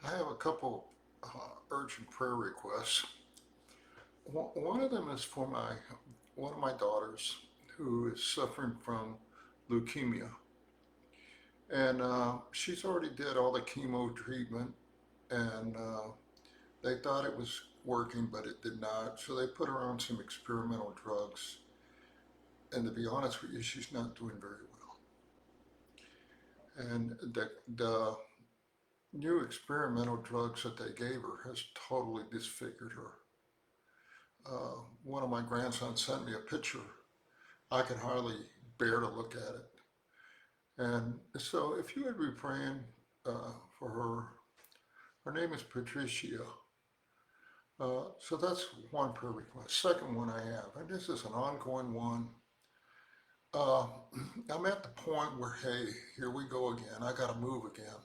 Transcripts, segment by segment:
I have a couple urgent prayer requests. One of them is for my one of my daughters who is suffering from leukemia, and she's already did all the chemo treatment, and they thought it was working, but it did not. So they put her on some experimental drugs, and to be honest with you, she's not doing very well. And the new experimental drugs that they gave her has totally disfigured her. One of my grandsons sent me a picture. I can hardly bear to look at it. And so, if you would be praying for her, her name is Patricia. So that's one prayer request. Second one I have, and this is an ongoing one. Uh, I'm at the point where, hey, here we go again. I got to move again.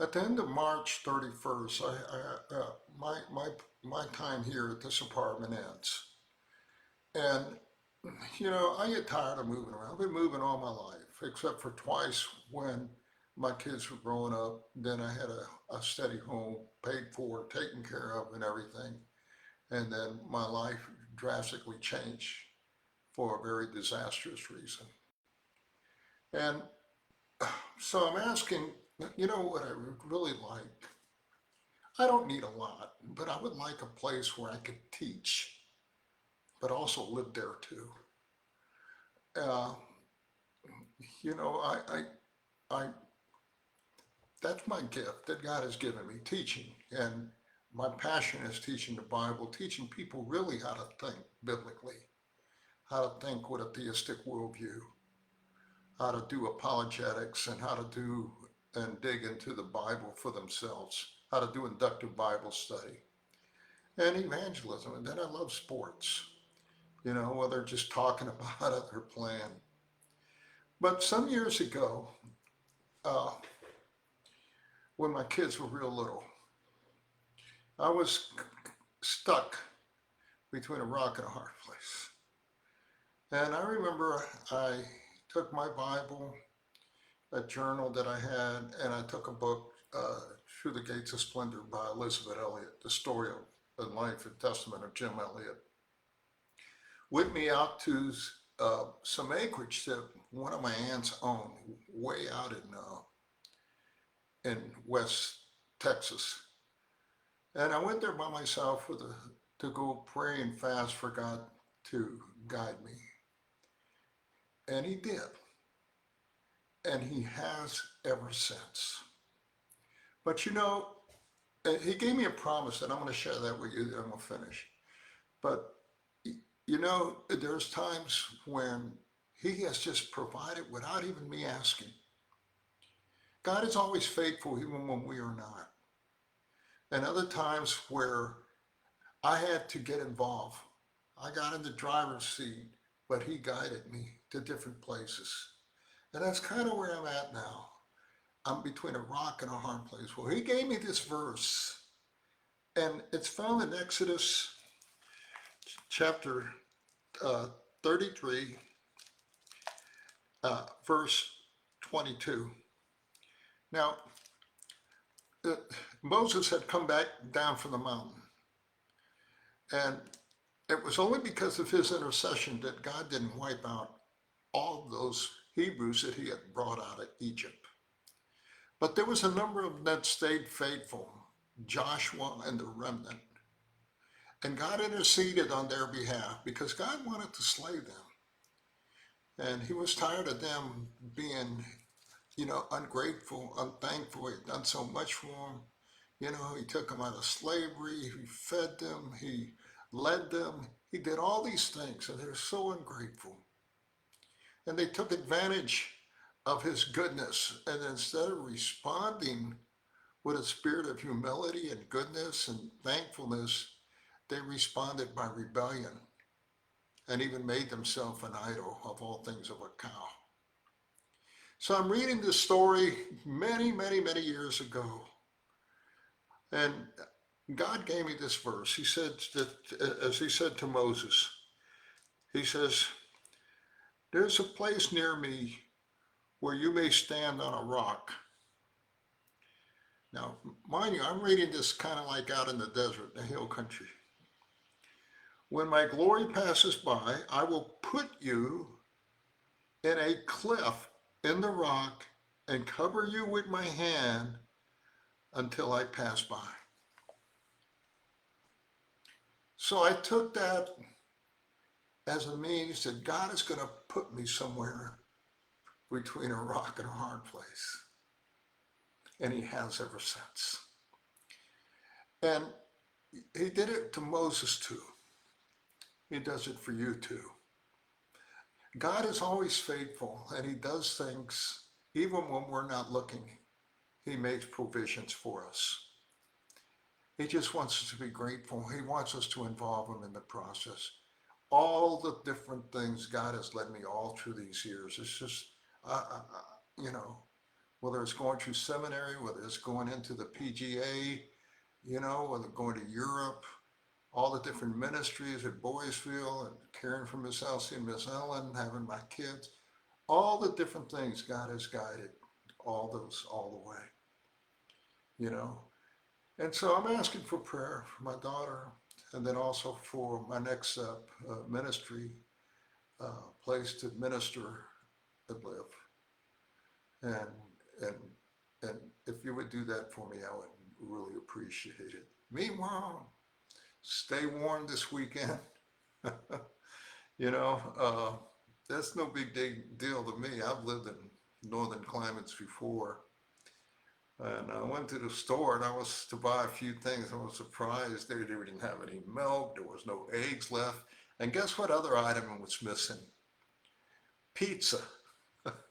At the end of March 31st, my time here at this apartment ends. And I get tired of moving around. I've been moving all my life, except for twice when my kids were growing up. Then I had a steady home, paid for, taken care of, and everything. And then my life drastically changed for a very disastrous reason. And so I'm asking, what I would really like? I don't need a lot, but I would like a place where I could teach, but also live there too. Uh, you know, I that's my gift that God has given me, teaching. And my passion is teaching the Bible, teaching people really how to think biblically, how to think with a theistic worldview, how to do apologetics, and how to do and dig into the Bible for themselves, how to do inductive Bible study and evangelism. And then I love sports, whether just talking about it or playing. But some years ago, uh, when my kids were real little, I was stuck between a rock and a hard place. And I remember I took my Bible, a journal that I had, and I took a book, Through the Gates of Splendor by Elizabeth Elliot, the story of the life and testament of Jim Elliot, with me out to some acreage that one of my aunts owned way out in West Texas. And I went there by myself to go pray and fast for God to guide me. And he did. And he has ever since. But he gave me a promise, and I'm going to share that with you, then we'll finish. But, there's times when he has just provided without even me asking. God is always faithful, even when we are not. And other times where I had to get involved. I got in the driver's seat, but he guided me to different places. And that's kind of where I'm at now. I'm between a rock and a hard place. Well, he gave me this verse, and it's found in Exodus chapter uh, 33, verse 22. Now, uh, Moses had come back down from the mountain, and it was only because of his intercession that God didn't wipe out all of those Hebrews that he had brought out of Egypt. But there was a number of them that stayed faithful, Joshua and the remnant. And God interceded on their behalf because God wanted to slay them. And he was tired of them being, ungrateful, unthankful. He had done so much for them. He took them out of slavery, he fed them, he led them, he did all these things, and they're so ungrateful. And they took advantage of his goodness. And instead of responding with a spirit of humility and goodness and thankfulness, they responded by rebellion and even made themselves an idol of all things of a cow. So I'm reading this story many, many, many years ago. And God gave me this verse. He said that, as he said to Moses, he says, there's a place near me where you may stand on a rock. Now, mind you, I'm reading this kind of like out in the desert, the hill country. When my glory passes by, I will put you in a cleft in the rock and cover you with my hand until I pass by. So I took that as a means that God is going to put me somewhere between a rock and a hard place. And he has ever since. And he did it to Moses too. He does it for you too. God is always faithful and he does things even when we're not looking. He makes provisions for us. He just wants us to be grateful. He wants us to involve him in the process. All the different things God has led me all through these years. It's just, you know, whether it's going through seminary, whether it's going into the PGA, whether going to Europe, all the different ministries at Boysville and caring for Miss Elsie and Miss Ellen, having my kids, all the different things God has guided, all those all the way, you know. And so I'm asking for prayer for my daughter and then also for my next step, ministry, place to minister and live. And, and, and if you would do that for me, I would really appreciate it. Meanwhile, stay warm this weekend. you know, uh, that's no big deal to me. I've lived in northern climates before. And I went to the store and I was to buy a few things. I was surprised they didn't have any milk. There was no eggs left. And guess what other item was missing? Pizza.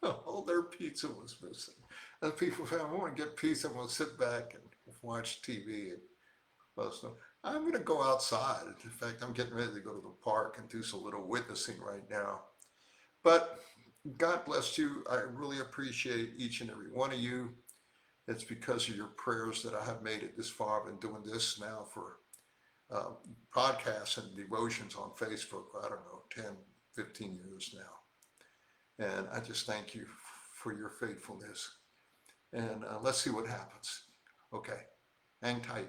All their pizza was missing. And people said, I want to get pizza. I'm going to sit back and watch TV. And so I'm going to go outside. In fact, I'm getting ready to go to the park and do some little witnessing right now. But God bless you. I really appreciate each and every one of you. It's because of your prayers that I have made it this far. I've been doing this now for podcasts and devotions on Facebook, I don't know, 10, 15 years now. And I just thank you for your faithfulness. And let's see what happens. Okay, hang tight.